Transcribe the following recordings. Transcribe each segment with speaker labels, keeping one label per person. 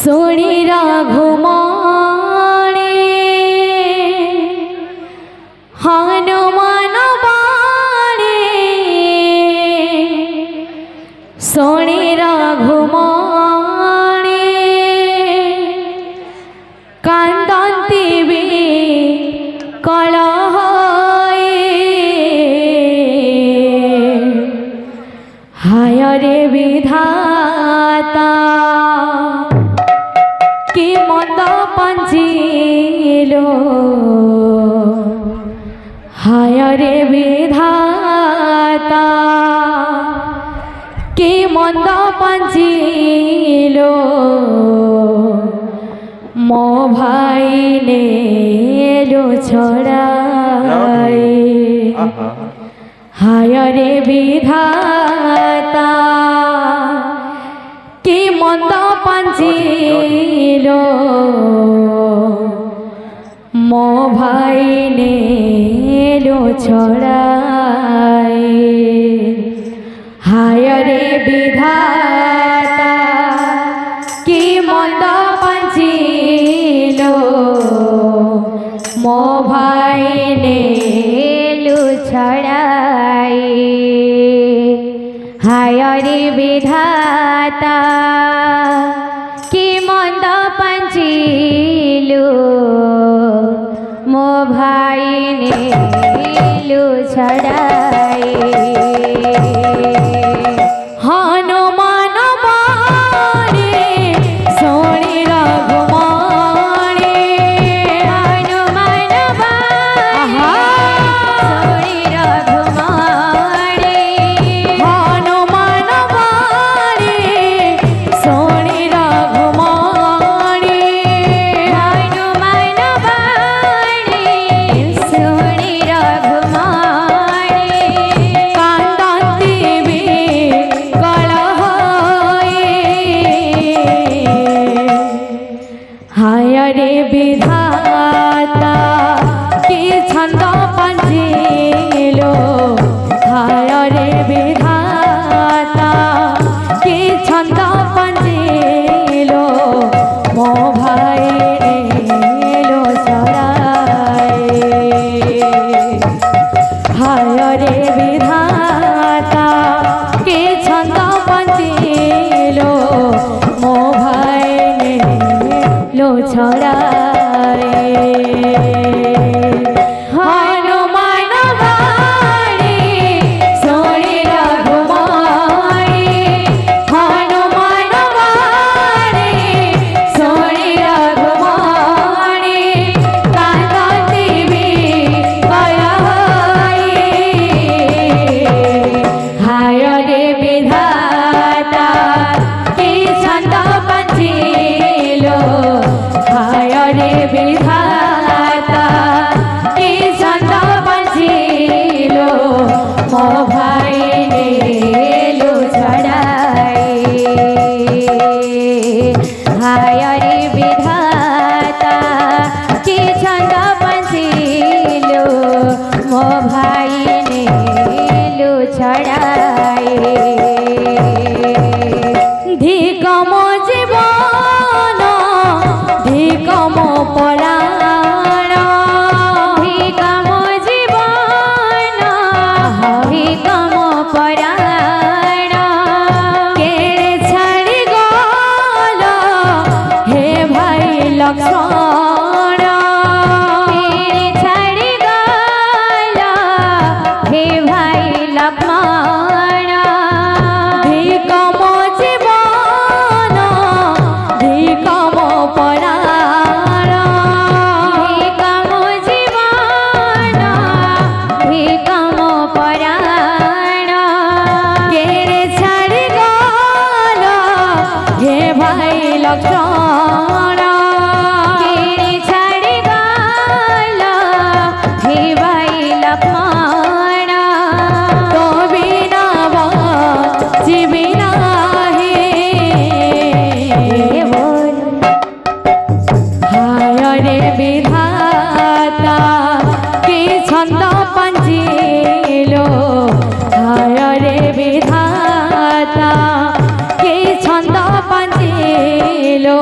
Speaker 1: सोनी रघुमाणे हनुमान बाणे सोनी रघुमाणे कांदंती भी कलह हाय रे विधाता कि मंद पंचिलो हाय रे विधाता कि मंद पंचिलो मो भाई ने लो छड़ाई हाय रे विधाता कि मंद पंचिलो मो भाई ने लो छड़ाई हाय रे विधाता कि मंद पंचिलो मो भाई ने लो छड़ाई हाय रे विधाता कि मंद पंचिलो मो भाई ने लो छड़ाई हनुमान बाणे सोनी रघुमाणे हनुमान बाणे सोनी रघुमाणे हनुमान बाणे सोनी रघुमाणे हनुमान बाणे सोनी रघुमाणे कांदंती भी कलह हाय रे विधाता कि छंद पंचिलो हाय रे विधाता कि छंद पंचिलो मो भाई ने लो छड़ाई हाय रे विधाता कि छंद पंचिलो मो भाई ने लो छड़ाई हनुमान बाणे सोनी रघुमाणे हनुमान बाणे सोनी रघुमाणे कांदंती भी कलह हाय रे विधाता कि छंद पंचिलो हाय रे विधाता कि छंद पंचिलो मो भाई ने लो छड़ाई हाय रे विधाता कि छंद पंचिलो मो भाई ने लो छड़ाई धिक मो जीवन धिक मो पराण धिक मो जीवन धिक मो पराण केड़े छाड़ी गल हे भाई लक्ष्मण केड़े छाड़ी गल हे भाई लक्ष्मण धिक मो जीवन धिक मो पराण धिक मो जीवन धिक मो पराण केरे छाड़ी गल हे भाई लक्ष्मण केरे छाड़ी गल हे भाई लक्ष्मण तो बिना बचिबि नाही हाय रे विधाता कि छंद पंचिलो हाय रे विधाता कि छंद पंचिलो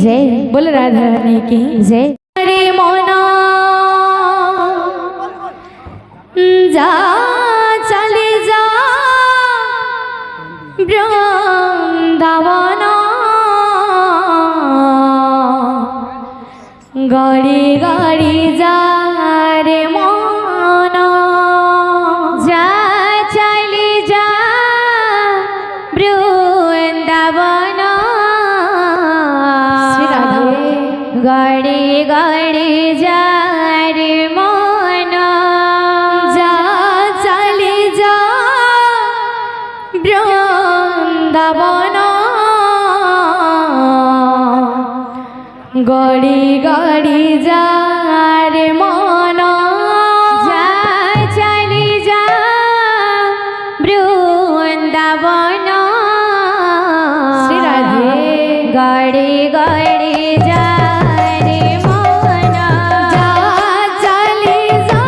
Speaker 2: जय
Speaker 1: बोल राधा रानी की
Speaker 2: जय
Speaker 1: रे मोना जा चले जा বৃন্দাবন গাড়ি গাড়ি যা রে মন
Speaker 2: जा चली जा वृंदावन
Speaker 1: श्री राधे
Speaker 2: गड़ी गड़ी जा रे मन
Speaker 1: जा चले जा বৃন্দাবন গাড়ি গাড়ি যা রে মন
Speaker 2: जा चली जा वृंदावन
Speaker 1: श्री राधे
Speaker 2: गड़ी गड़ी जा रे मन
Speaker 1: जा चले जा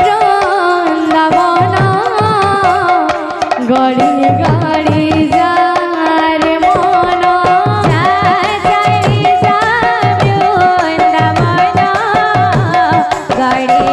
Speaker 1: বৃন্দাবন গাড়ি গাড়ি যা রে মন
Speaker 2: जा चली जा वृंदावन गड़ी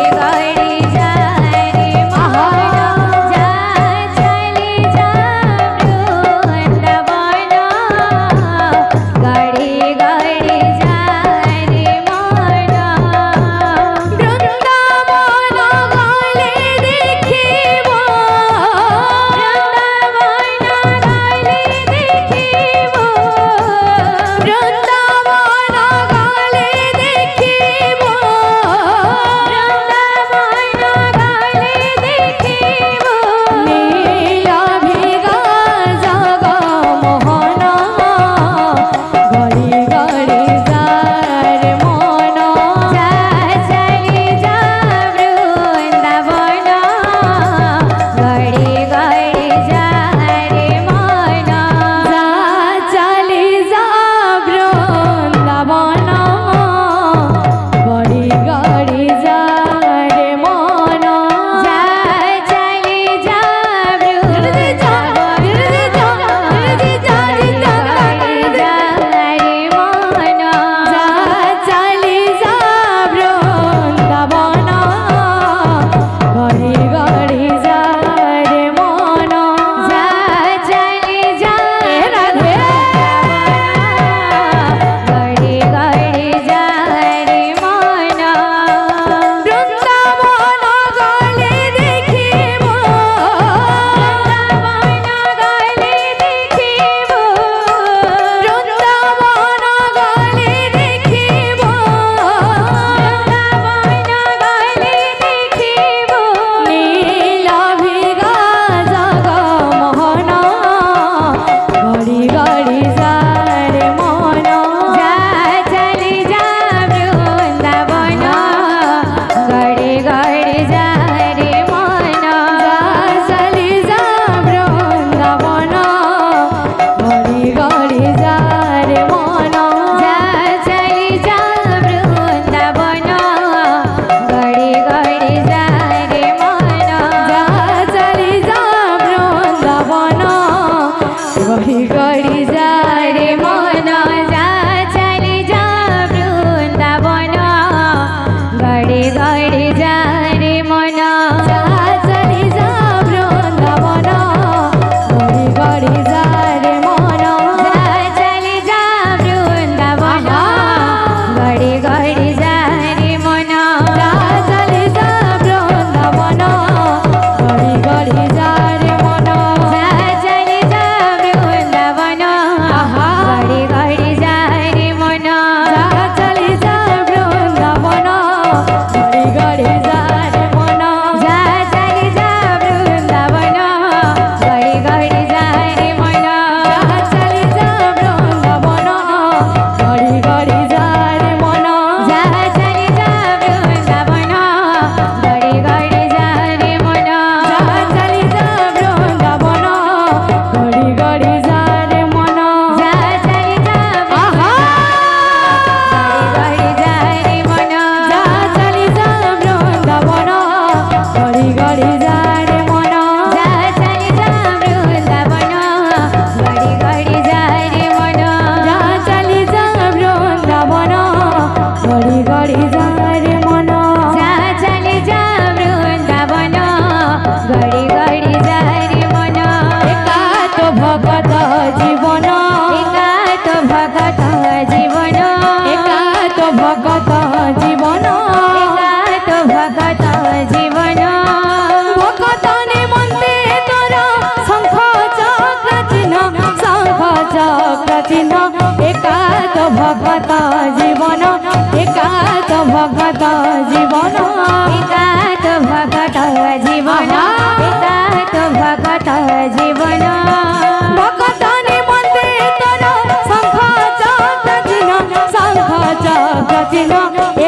Speaker 1: চিহ্ন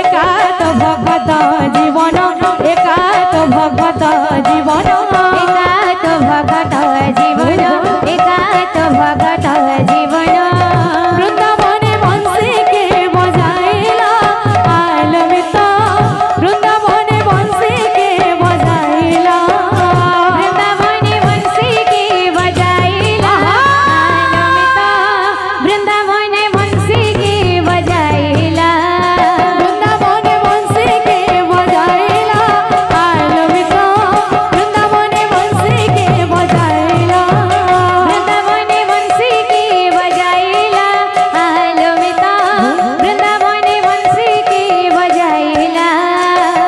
Speaker 1: একা তো ভগত জীবন একা তো ভগত জীবন
Speaker 2: একাত ভগত জীবন একাত ভগত জীবন
Speaker 1: বৃন্দাবনে বংশীকে বজাইলা আলমিত বৃন্দাবনে বংশীকে বজাইলা
Speaker 2: বৃন্দাবনে বংশী কি বজাইলা আলমিত বৃন্দাবনে বংশী কি বজাইলা
Speaker 1: বৃন্দাবনে বংশীকে বজাইলা আলমিত বৃন্দাবনে বংশীকে বজাইলা
Speaker 2: বৃন্দাবনে বংশী কি বজাইলা আলমিত বৃন্দাবনে বংশী কি বজাইলা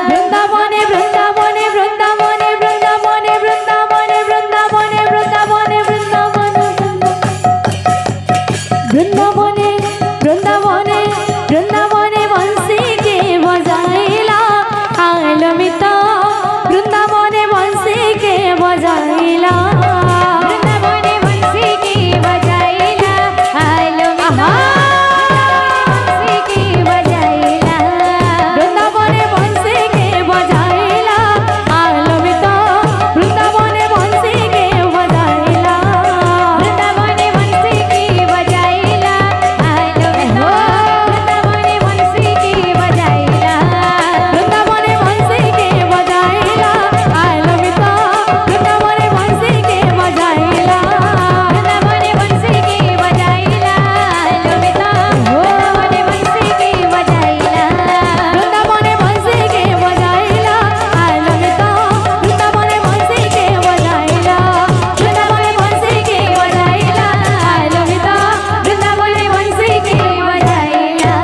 Speaker 1: বৃন্দাবনে বৃন্দাবনে বৃন্দাবনে বৃন্দাবনে বৃন্দাবনে বৃন্দাবনে বৃন্দাবনে বৃন্দাবনে বৃন্দাবনে বৃন্দাবনে বংশীকে বজাইলা আলমিত বৃন্দাবনে বংশীকে বজাইলা
Speaker 2: বৃন্দাবনে বংশী কি বজাইলা আলমিত বংশী কি বজাইলা
Speaker 1: বৃন্দাবনে বংশীকে বজাইলা আলমিত বৃন্দাবনে বংশীকে বজাইলা
Speaker 2: বৃন্দাবনে বংশী কি বজাইলা আলমিত বৃন্দাবনে বংশী কি বজাইলা
Speaker 1: বৃন্দাবনে বংশীকে বজাইলা আলমিত বৃন্দাবনে বংশীকে বজাইলা
Speaker 2: বৃন্দাবনে বংশী কি বজাইলা আলমিত বৃন্দাবনে বংশী কি বজাইলা
Speaker 1: বৃন্দাবনে বংশীকে বজাইলা আলমিত বৃন্দাবনে বংশীকে বজাইলা বৃন্দাবনে বংশীকে বজাইলা আলমিত বৃন্দাবনে বংশীকে বজাইলা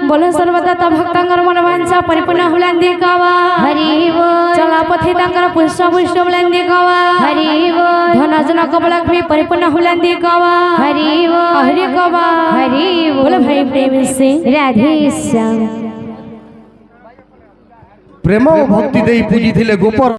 Speaker 1: बोलो सर्वदाता भक्तांगर मनवांचा परिपूर्ण हुलांदी गावा
Speaker 2: हरि बोल
Speaker 1: चला पथितांगर पुष्ट पुष्ट हुलांदी गावा
Speaker 2: हरि बोल
Speaker 1: धनाजना कबलाक भी परिपूर्ण हुलांदी गावा
Speaker 2: हरि बोल
Speaker 1: हरि गावा
Speaker 2: हरि बोल
Speaker 1: बोलो भाई प्रेम से
Speaker 2: राधे श्याम
Speaker 3: प्रेम और भक्ति दे पूजिथिले गोपर